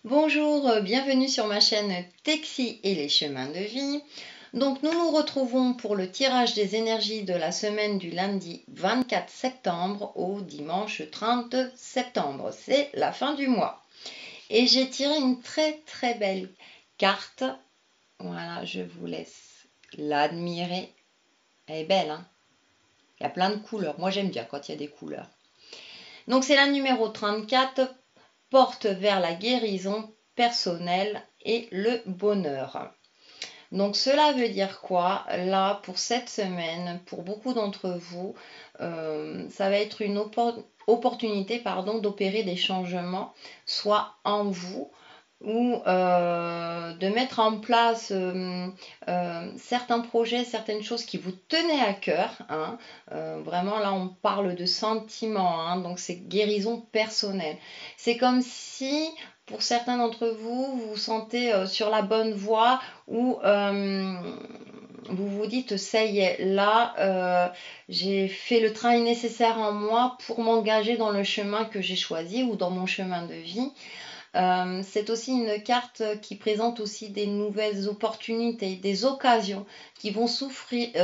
Bonjour, bienvenue sur ma chaîne Texi et les chemins de vie. Donc nous nous retrouvons pour le tirage des énergies de la semaine du lundi 24 septembre au dimanche 30 septembre. C'est la fin du mois. Et j'ai tiré une très belle carte. Voilà, je vous laisse l'admirer. Elle est belle, hein? Il y a plein de couleurs. Moi j'aime bien quand il y a des couleurs. Donc c'est la numéro 34, porte vers la guérison personnelle et le bonheur. Donc cela veut dire quoi? Là, pour cette semaine, pour beaucoup d'entre vous, ça va être une opportunité d'opérer des changements, soit en vous, ou de mettre en place certains projets, certaines choses qui vous tenaient à cœur. Hein. Vraiment, là, on parle de sentiments, hein, donc c'est guérison personnelle. C'est comme si, pour certains d'entre vous, vous vous sentez sur la bonne voie ou vous vous dites, ça y est, là, j'ai fait le travail nécessaire en moi pour m'engager dans le chemin que j'ai choisi ou dans mon chemin de vie. C'est aussi une carte qui présente aussi des nouvelles opportunités, des occasions qui vont s'ouvrir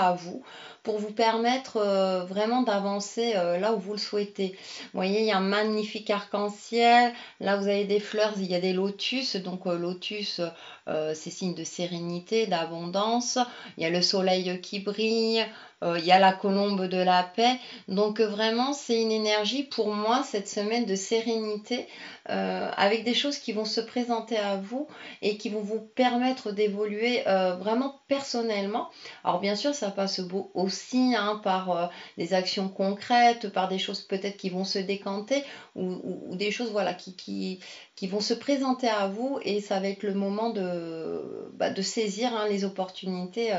à vous pour vous permettre vraiment d'avancer là où vous le souhaitez. Vous voyez, il y a un magnifique arc-en-ciel. Là, vous avez des fleurs, il y a des lotus. Donc, lotus, c'est signe de sérénité, d'abondance. Il y a le soleil qui brille. Il y a la colombe de la paix. Donc vraiment, c'est une énergie pour moi cette semaine de sérénité avec des choses qui vont se présenter à vous et qui vont vous permettre d'évoluer vraiment personnellement. Alors bien sûr, ça passe aussi hein, par des actions concrètes, par des choses peut-être qui vont se décanter ou des choses voilà, qui vont se présenter à vous et ça va être le moment de saisir hein, les opportunités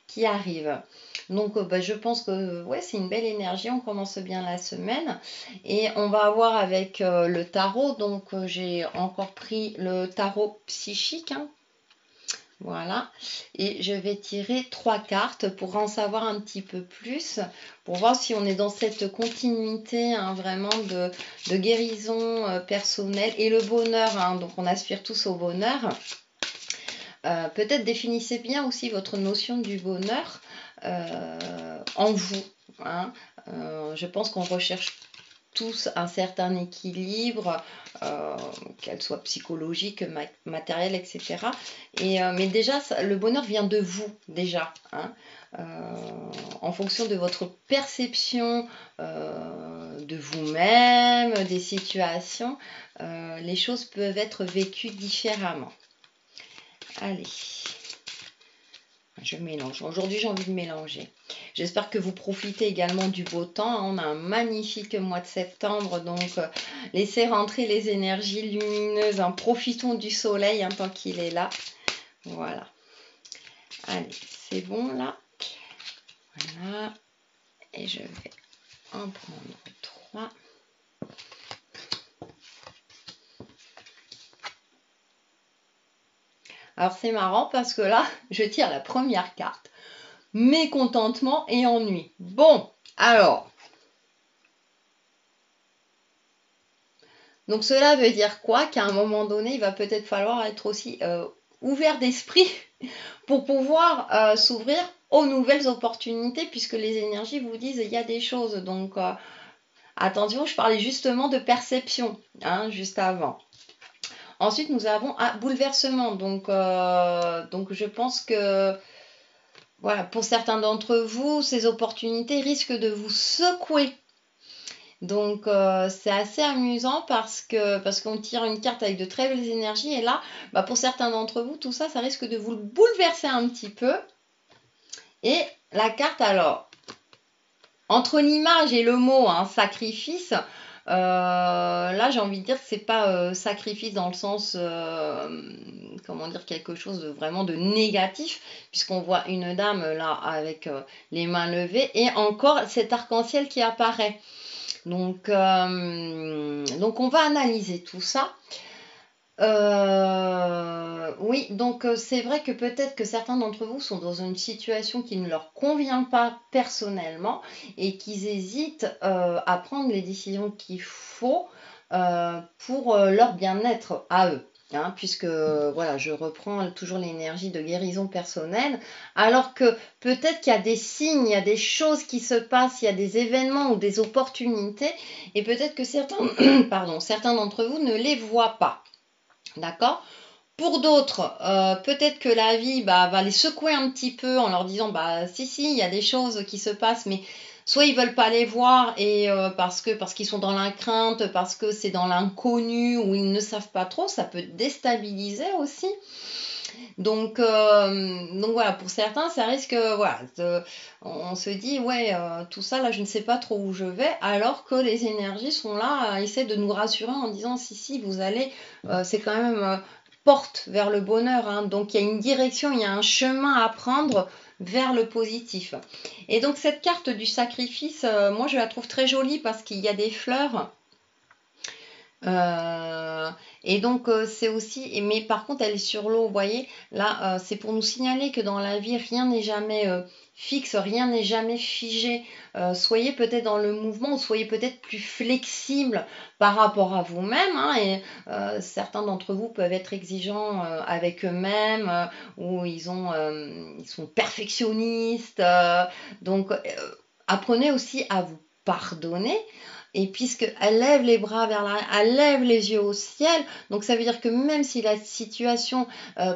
qui arrivent. Donc je pense que ouais, c'est une belle énergie, on commence bien la semaine et on va avoir avec le tarot, donc j'ai encore pris le tarot psychique, hein. Voilà, et je vais tirer 3 cartes pour en savoir un petit peu plus, pour voir si on est dans cette continuité hein, vraiment de guérison personnelle et le bonheur, hein, donc on aspire tous au bonheur. Peut-être définissez bien aussi votre notion du bonheur en vous. Hein. Je pense qu'on recherche tous un certain équilibre, qu'elle soit psychologique, matériel, etc. Mais déjà, le bonheur vient de vous, déjà. Hein. En fonction de votre perception de vous-même, des situations, les choses peuvent être vécues différemment. Allez, je mélange. Aujourd'hui, j'ai envie de mélanger. J'espère que vous profitez également du beau temps. On a un magnifique mois de septembre, donc laissez rentrer les énergies lumineuses. Hein. Profitons du soleil hein, tant qu'il est là. Voilà. Allez, c'est bon là. Voilà. Et je vais en prendre 3. Alors c'est marrant parce que là, je tire la première carte. Mécontentement et ennui. Bon, alors. Donc cela veut dire quoi? Qu'à un moment donné, il va peut-être falloir être aussi ouvert d'esprit pour pouvoir s'ouvrir aux nouvelles opportunités puisque les énergies vous disent il y a des choses. Donc attention, je parlais justement de perception hein, juste avant. Ensuite, nous avons un bouleversement. Donc je pense que voilà, pour certains d'entre vous, ces opportunités risquent de vous secouer. Donc c'est assez amusant parce qu'on tire une carte avec de très belles énergies et là, pour certains d'entre vous, tout ça, ça risque de vous bouleverser un petit peu. Et la carte alors, entre l'image et le mot hein, sacrifice, là j'ai envie de dire que c'est pas sacrifice dans le sens comment dire quelque chose de vraiment de négatif puisqu'on voit une dame là avec les mains levées et encore cet arc-en-ciel qui apparaît. Donc on va analyser tout ça. Oui, donc c'est vrai que peut-être que certains d'entre vous sont dans une situation qui ne leur convient pas personnellement et qu'ils hésitent à prendre les décisions qu'il faut pour leur bien-être à eux. Hein, puisque voilà, je reprends toujours l'énergie de guérison personnelle, alors que peut-être qu'il y a des signes, il y a des choses qui se passent, il y a des événements ou des opportunités, et peut-être que certains, pardon, certains d'entre vous ne les voient pas. D'accord? Pour d'autres, peut-être que la vie va les secouer un petit peu en leur disant si, il y a des choses qui se passent, mais soit ils veulent pas les voir et parce qu'ils sont dans la crainte, parce que c'est dans l'inconnu ou ils ne savent pas trop, ça peut déstabiliser aussi. Donc voilà, pour certains, ça risque, voilà, on se dit, ouais, tout ça, là, je ne sais pas trop où je vais, alors que les énergies sont là, essaient de nous rassurer en disant, si, vous allez, c'est quand même porte vers le bonheur, hein. Donc il y a une direction, il y a un chemin à prendre vers le positif. Et donc cette carte du sacrifice, moi je la trouve très jolie parce qu'il y a des fleurs. Et donc c'est aussi, mais par contre elle est sur l'eau, vous voyez, là c'est pour nous signaler que dans la vie rien n'est jamais fixe, rien n'est jamais figé. Soyez peut-être dans le mouvement, ou soyez peut-être plus flexible par rapport à vous-même, hein, et certains d'entre vous peuvent être exigeants avec eux-mêmes, ou ils sont perfectionnistes, donc apprenez aussi à vous pardonner. Et puisqu'elle lève les bras vers l'arrière, elle lève les yeux au ciel, donc ça veut dire que même si la situation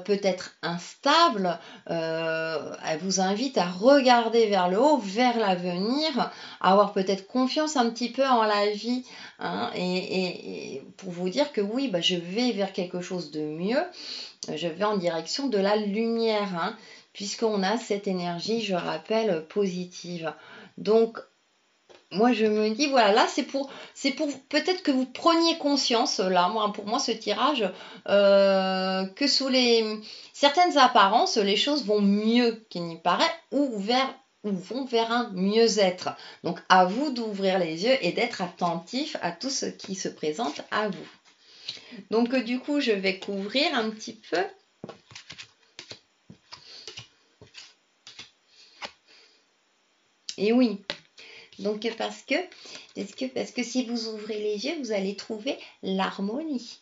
peut être instable, elle vous invite à regarder vers le haut, vers l'avenir, à avoir peut-être confiance un petit peu en la vie, hein, et pour vous dire que oui, je vais vers quelque chose de mieux, je vais en direction de la lumière, hein, puisqu'on a cette énergie, je rappelle, positive. Donc, moi, je me dis, voilà, là, c'est pour peut-être que vous preniez conscience, là, pour moi, ce tirage, que sous certaines apparences, les choses vont mieux qu'il n'y paraît, ou vont vers un mieux-être. Donc, à vous d'ouvrir les yeux et d'être attentif à tout ce qui se présente à vous. Donc, du coup, je vais couvrir un petit peu. Et oui. Donc parce que si vous ouvrez les yeux, vous allez trouver l'harmonie.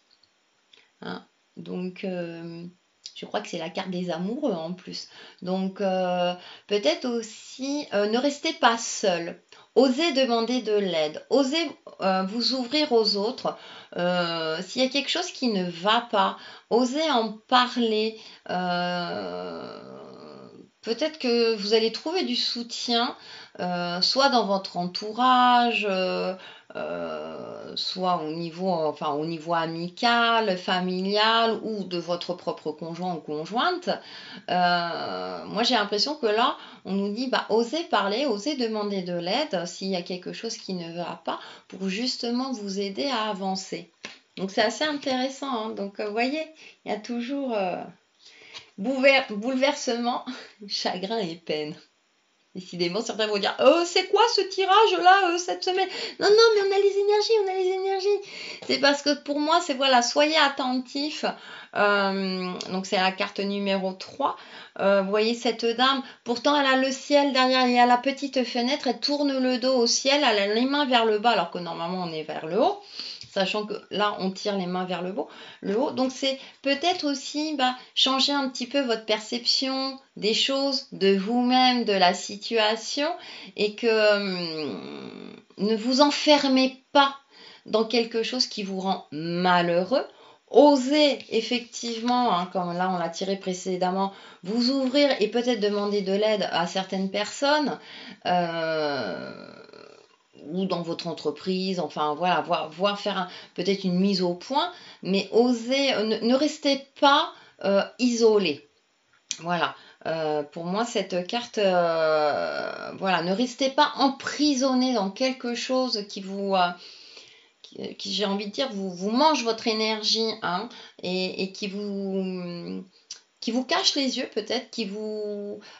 Hein. Donc je crois que c'est la carte des amoureux en plus. Donc peut-être aussi ne restez pas seul. Osez demander de l'aide. Osez vous ouvrir aux autres. S'il y a quelque chose qui ne va pas, osez en parler. Peut-être que vous allez trouver du soutien, soit dans votre entourage, soit au niveau amical, familial ou de votre propre conjoint ou conjointe. Moi, j'ai l'impression que là, on nous dit, osez parler, osez demander de l'aide s'il y a quelque chose qui ne va pas pour justement vous aider à avancer. Donc, c'est assez intéressant, hein. Donc, vous voyez, il y a toujours bouleversement, chagrin et peine. Décidément, certains vont dire c'est quoi ce tirage-là cette semaine? Non, non, mais on a les énergies. C'est parce que pour moi, c'est voilà, soyez attentifs. Donc, c'est la carte numéro 3. Vous voyez cette dame, pourtant, elle a le ciel derrière, il y a la petite fenêtre, elle tourne le dos au ciel, elle a les mains vers le bas, alors que normalement, on est vers le haut. Sachant que là, on tire les mains vers le haut. Donc, c'est peut-être aussi changer un petit peu votre perception des choses, de vous-même, de la situation, et que ne vous enfermez pas dans quelque chose qui vous rend malheureux. Osez effectivement, hein, comme là on l'a tiré précédemment, vous ouvrir et peut-être demander de l'aide à certaines personnes. Ou dans votre entreprise, enfin voilà, voir faire peut-être une mise au point, mais osez, ne restez pas isolé. Voilà, pour moi cette carte, voilà, ne restez pas emprisonné dans quelque chose qui vous, qui j'ai envie de dire, vous mange votre énergie, hein, et qui vous cache les yeux peut-être,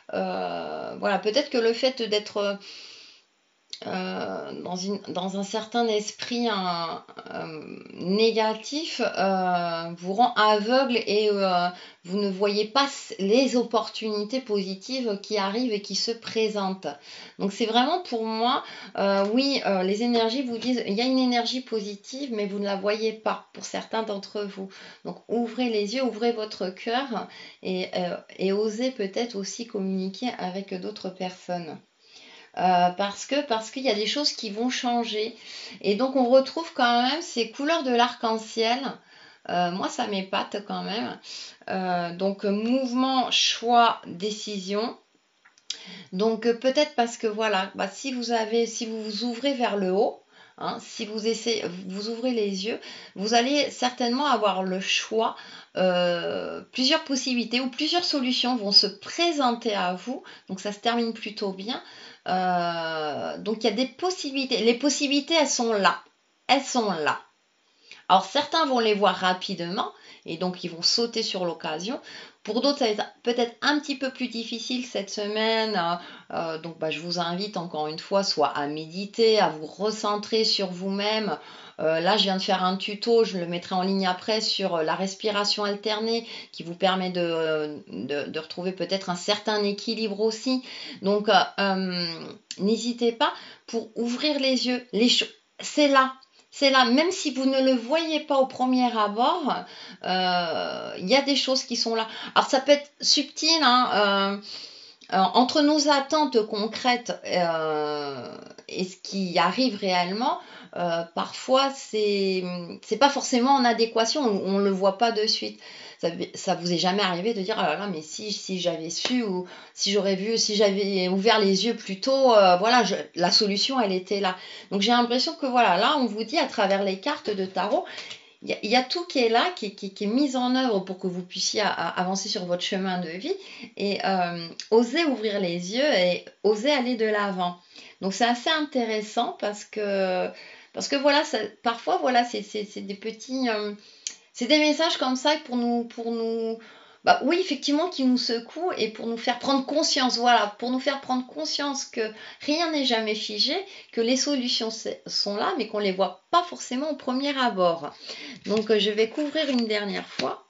voilà, peut-être que le fait d'être dans un certain esprit négatif, vous rend aveugle et vous ne voyez pas les opportunités positives qui arrivent et qui se présentent. Donc c'est vraiment pour moi, oui, les énergies vous disent, il y a une énergie positive, mais vous ne la voyez pas pour certains d'entre vous. Donc ouvrez les yeux, ouvrez votre cœur et osez peut-être aussi communiquer avec d'autres personnes. Parce qu'il y a des choses qui vont changer. Et donc on retrouve quand même ces couleurs de l'arc-en-ciel. Moi, ça m'épate quand même. Donc mouvement, choix, décision. Donc peut-être parce que voilà, bah, si vous vous ouvrez vers le haut, hein, si vous ouvrez les yeux, vous allez certainement avoir le choix. Plusieurs possibilités ou plusieurs solutions vont se présenter à vous. Donc ça se termine plutôt bien. Donc il y a des possibilités. Les possibilités, elles sont là. Elles sont là. Alors certains vont les voir rapidement et donc ils vont sauter sur l'occasion. Pour d'autres, ça va être peut-être un petit peu plus difficile cette semaine. Donc bah, je vous invite encore une fois soit à méditer, à vous recentrer sur vous-même. Là, je viens de faire un tuto, je le mettrai en ligne après sur la respiration alternée qui vous permet de retrouver peut-être un certain équilibre aussi. Donc n'hésitez pas pour ouvrir les yeux. C'est là. C'est là, même si vous ne le voyez pas au premier abord, il y a des choses qui sont là. Alors ça peut être subtil, hein, entre nos attentes concrètes et ce qui arrive réellement, parfois c'est pas forcément en adéquation, on le voit pas de suite. Ça vous est jamais arrivé de dire ah là là mais si j'avais su ou si j'aurais vu si j'avais ouvert les yeux plus tôt, voilà la solution elle était là. Donc j'ai l'impression que voilà là on vous dit à travers les cartes de tarot il y a tout qui est là, qui est mis en œuvre pour que vous puissiez avancer sur votre chemin de vie et oser ouvrir les yeux et oser aller de l'avant. Donc c'est assez intéressant parce que voilà, parfois voilà, c'est des petits, c'est des messages comme ça pour nous, bah oui, effectivement, qui nous secouent et pour nous faire prendre conscience, voilà, pour nous faire prendre conscience que rien n'est jamais figé, que les solutions sont là, mais qu'on ne les voit pas forcément au premier abord. Donc, je vais couvrir une dernière fois.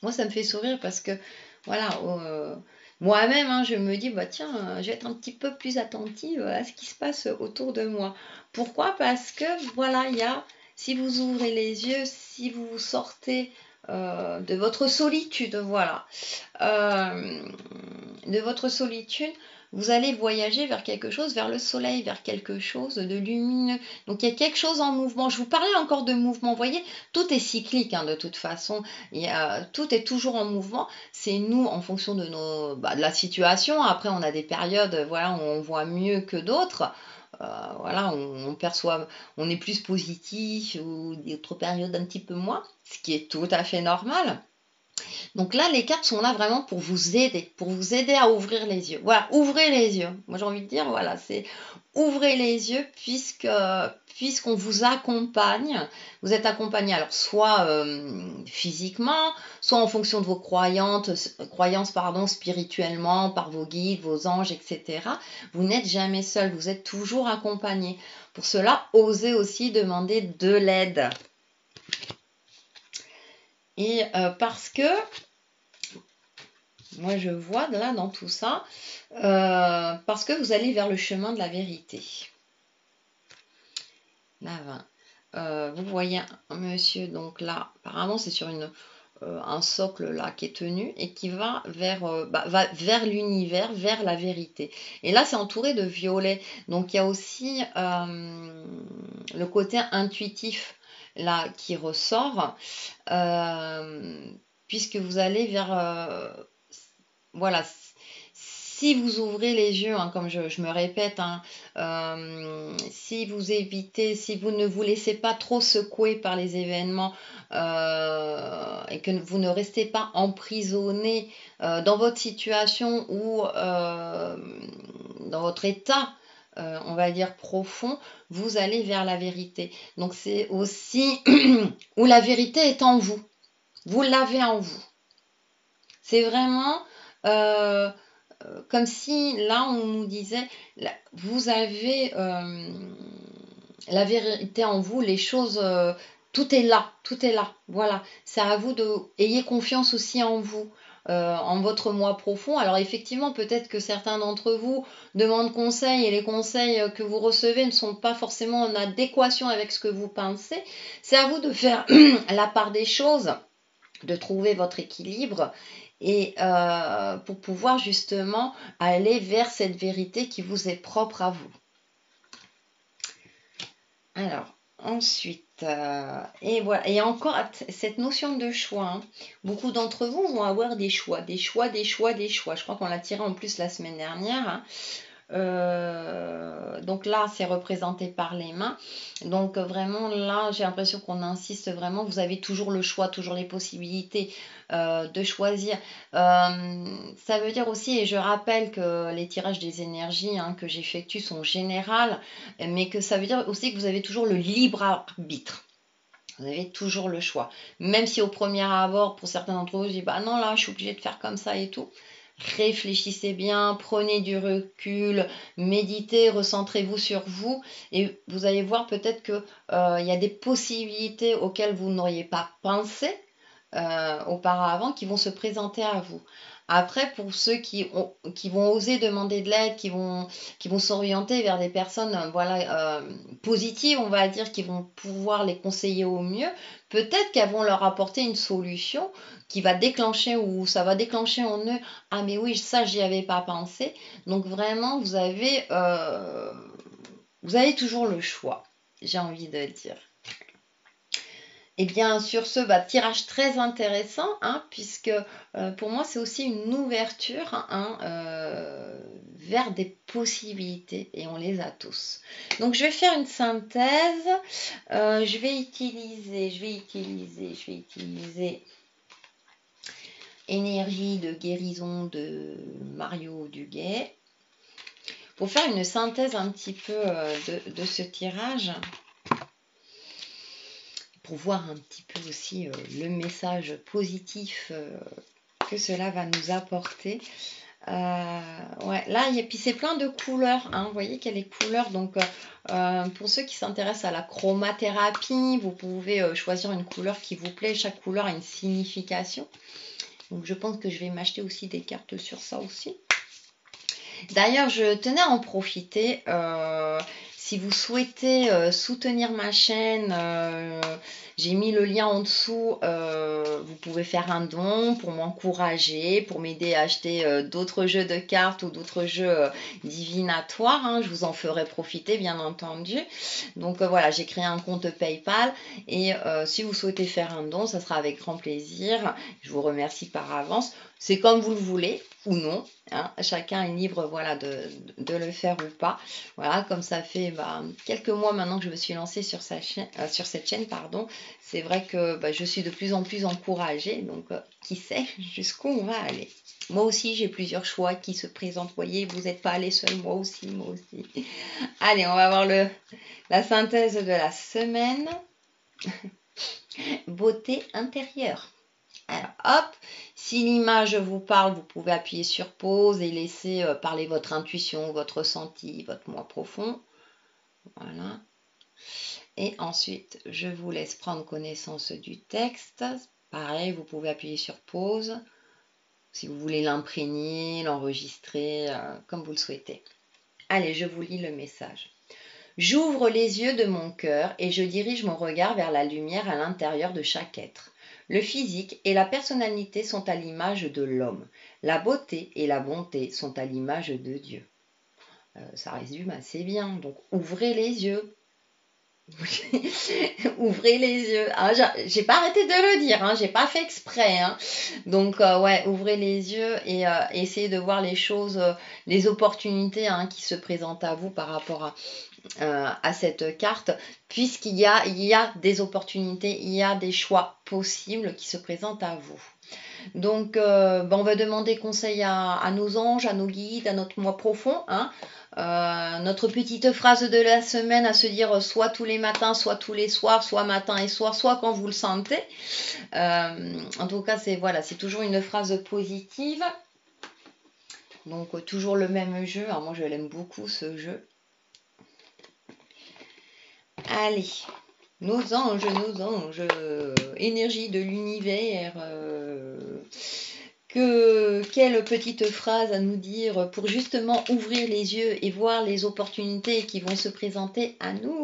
Moi, ça me fait sourire parce que, voilà, moi-même, hein, je me dis, bah tiens, je vais être un petit peu plus attentive à ce qui se passe autour de moi. Pourquoi? Parce que, voilà, si vous ouvrez les yeux, si vous sortez de votre solitude, voilà, euh, de votre solitude, vous allez voyager vers quelque chose, vers le soleil, vers quelque chose de lumineux. Donc il y a quelque chose en mouvement. Je vous parlais encore de mouvement. Vous voyez, tout est cyclique hein, de toute façon. Tout est toujours en mouvement. C'est nous en fonction de la situation. Après, on a des périodes voilà, où on voit mieux que d'autres. Voilà, on perçoit, on est plus positif ou d'autres périodes un petit peu moins, ce qui est tout à fait normal. Donc là, les cartes sont là vraiment pour vous aider à ouvrir les yeux. Voilà, ouvrez les yeux. Moi, j'ai envie de dire, voilà, c'est ouvrez les yeux puisqu'on vous accompagne. Vous êtes accompagné alors soit physiquement, soit en fonction de vos croyances pardon, spirituellement, par vos guides, vos anges, etc. Vous n'êtes jamais seul, vous êtes toujours accompagné. Pour cela, osez aussi demander de l'aide. Et parce que moi, je vois là dans tout ça, parce que vous allez vers le chemin de la vérité. Là, vous voyez un monsieur, donc là, apparemment, c'est sur un socle là qui est tenu et qui va vers l'univers, vers la vérité. Et là, c'est entouré de violet. Donc, il y a aussi le côté intuitif là qui ressort, puisque vous allez vers voilà, si vous ouvrez les yeux, hein, comme je me répète, hein, si vous évitez, si vous ne vous laissez pas trop secouer par les événements et que vous ne restez pas emprisonné dans votre situation ou dans votre état, on va dire profond, vous allez vers la vérité. Donc c'est aussi où la vérité est en vous. Vous l'avez en vous. C'est vraiment comme si là on nous disait, vous avez la vérité en vous, les choses, tout est là, tout est là. Voilà, c'est à vous de, ayez confiance aussi en vous. En votre moi profond. Alors effectivement, peut-être que certains d'entre vous demandent conseil et les conseils que vous recevez ne sont pas forcément en adéquation avec ce que vous pensez. C'est à vous de faire la part des choses, de trouver votre équilibre et pour pouvoir justement aller vers cette vérité qui vous est propre à vous. Alors, ensuite, et voilà, et encore cette notion de choix. Hein. Beaucoup d'entre vous vont avoir des choix, des choix, des choix, des choix. Je crois qu'on l'a tiré en plus la semaine dernière. Hein. Donc là, c'est représenté par les mains. Donc vraiment, là, j'ai l'impression qu'on insiste vraiment. Vous avez toujours le choix, toujours les possibilités de choisir. Ça veut dire aussi, et je rappelle que les tirages des énergies hein, que j'effectue sont générales, mais que ça veut dire aussi que vous avez toujours le libre arbitre. Vous avez toujours le choix. Même si au premier abord, pour certains d'entre vous, je dis bah non, là, je suis obligée de faire comme ça et tout. Réfléchissez bien, prenez du recul, méditez, recentrez-vous sur vous et vous allez voir peut-être qu'il y a des possibilités auxquelles vous n'auriez pas pensé auparavant qui vont se présenter à vous. Après, pour ceux qui vont oser demander de l'aide, qui vont s'orienter vers des personnes voilà, positives, on va dire, qui vont pouvoir les conseiller au mieux, peut-être qu'elles vont leur apporter une solution qui va déclencher ou ça va déclencher en eux « Ah mais oui, ça, j'y avais pas pensé ». Donc vraiment, vous avez toujours le choix, j'ai envie de dire. Et bien sur ce, tirage très intéressant, hein, puisque pour moi c'est aussi une ouverture hein, vers des possibilités, et on les a tous. Donc je vais faire une synthèse, je vais utiliser énergie de guérison de Mario Duguay, pour faire une synthèse un petit peu de ce tirage. Pour voir un petit peu aussi le message positif que cela va nous apporter. Ouais, là, et puis c'est plein de couleurs, hein, vous voyez qu'il y a les couleurs, donc pour ceux qui s'intéressent à la chromathérapie, vous pouvez choisir une couleur qui vous plaît, chaque couleur a une signification. Donc je pense que je vais m'acheter aussi des cartes sur ça aussi. D'ailleurs, je tenais à en profiter. Si vous souhaitez soutenir ma chaîne, j'ai mis le lien en dessous. Vous pouvez faire un don pour m'encourager, pour m'aider à acheter d'autres jeux de cartes ou d'autres jeux divinatoires. Hein. Je vous en ferai profiter, bien entendu. Donc voilà, j'ai créé un compte PayPal. Et si vous souhaitez faire un don, ça sera avec grand plaisir. Je vous remercie par avance. C'est comme vous le voulez ou non. Hein. Chacun est libre voilà, de le faire ou pas. Voilà, comme ça fait quelques mois maintenant que je me suis lancée sur cette chaîne. Pardon. C'est vrai que je suis de plus en plus encouragée. Donc, qui sait jusqu'où on va aller. Moi aussi, j'ai plusieurs choix qui se présentent. Vous voyez, vous n'êtes pas allés seuls. Moi aussi. Allez, on va voir la synthèse de la semaine. Beauté intérieure. Alors, hop, si l'image vous parle, vous pouvez appuyer sur pause et laisser parler votre intuition, votre ressenti, votre moi profond. Voilà. Et ensuite, je vous laisse prendre connaissance du texte. Pareil, vous pouvez appuyer sur pause si vous voulez l'imprégner, l'enregistrer, comme vous le souhaitez. Allez, je vous lis le message. J'ouvre les yeux de mon cœur et je dirige mon regard vers la lumière à l'intérieur de chaque être. Le physique et la personnalité sont à l'image de l'homme. La beauté et la bonté sont à l'image de Dieu. Ça résume assez bien. Donc, ouvrez les yeux. Ouvrez les yeux. Ah, j'ai pas arrêté de le dire, hein, j'ai pas fait exprès. Hein. Donc, ouais, ouvrez les yeux et essayez de voir les choses, les opportunités hein, qui se présentent à vous par rapport à cette carte, puisqu'il y a des opportunités, il y a des choix possibles qui se présentent à vous. Donc, on va demander conseil à nos anges, à nos guides, à notre moi profond. Hein. Notre petite phrase de la semaine à se dire soit tous les matins, soit tous les soirs, soit matin et soir, soit quand vous le sentez. En tout cas, c'est toujours une phrase positive. Donc toujours le même jeu. Alors, moi je l'aime beaucoup ce jeu. Allez, nos anges, énergie de l'univers. Quelle petite phrase à nous dire pour justement ouvrir les yeux et voir les opportunités qui vont se présenter à nous.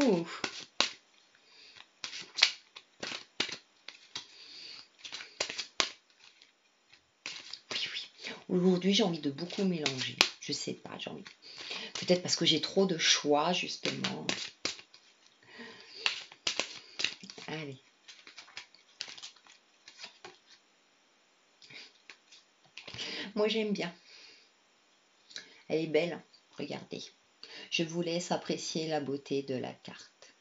Oui, oui. Aujourd'hui, j'ai envie de beaucoup mélanger. Je sais pas, j'ai envie. Peut-être parce que j'ai trop de choix, justement. Allez. Moi, j'aime bien. Elle est belle, regardez. Je vous laisse apprécier la beauté de la carte.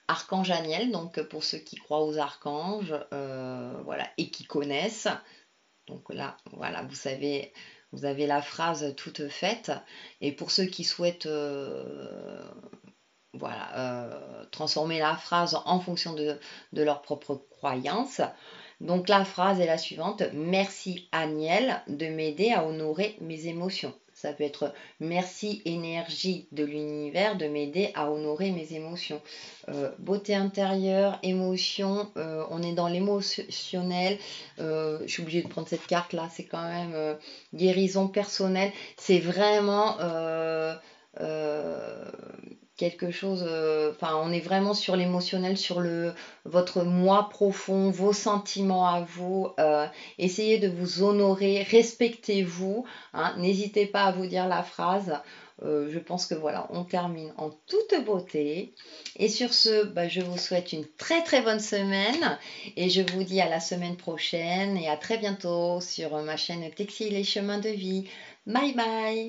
Archange Aniel, donc pour ceux qui croient aux archanges, voilà, et qui connaissent. Donc là, voilà, vous avez la phrase toute faite. Et pour ceux qui souhaitent voilà, transformer la phrase en fonction de leur propre croyance. Donc la phrase est la suivante. Merci Aniel de m'aider à honorer mes émotions. Ça peut être merci énergie de l'univers de m'aider à honorer mes émotions. Beauté intérieure, émotion, on est dans l'émotionnel. Je suis obligée de prendre cette carte là, c'est quand même guérison personnelle. C'est vraiment quelque chose, enfin on est vraiment sur l'émotionnel, sur votre moi profond, vos sentiments à vous, essayez de vous honorer, respectez-vous, hein, n'hésitez pas à vous dire la phrase. Je pense que voilà, on termine en toute beauté. Et sur ce, bah, je vous souhaite une très très bonne semaine et je vous dis à la semaine prochaine et à très bientôt sur ma chaîne Textile et Chemin de Vie. Bye bye!